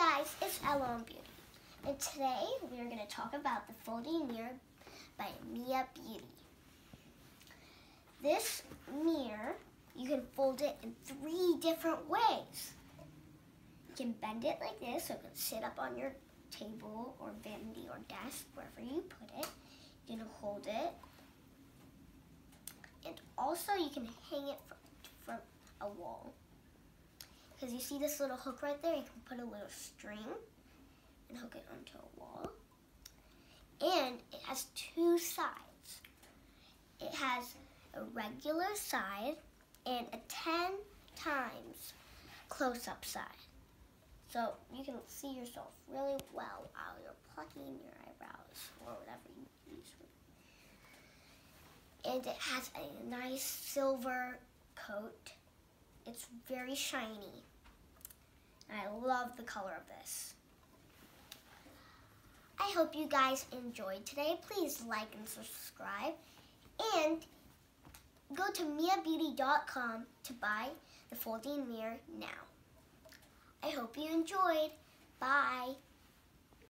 guys, it's Ella on Beauty, and today we are going to talk about the folding mirror by Mia Beauty. This mirror, you can fold it in 3 different ways. You can bend it like this, so it can sit up on your table or vanity or desk, wherever you put it. You can hold it, and also you can hang it from a wall. Because you see this little hook right there, you can put a little string and hook it onto a wall. And it has 2 sides. It has a regular side and a 10 times close-up side. So you can see yourself really well while you're plucking your eyebrows or whatever you use. And it has a nice silver coat. It's very shiny. And I love the color of this. I hope you guys enjoyed today. Please like and subscribe. And go to miabeauty.com to buy the folding mirror now. I hope you enjoyed. Bye.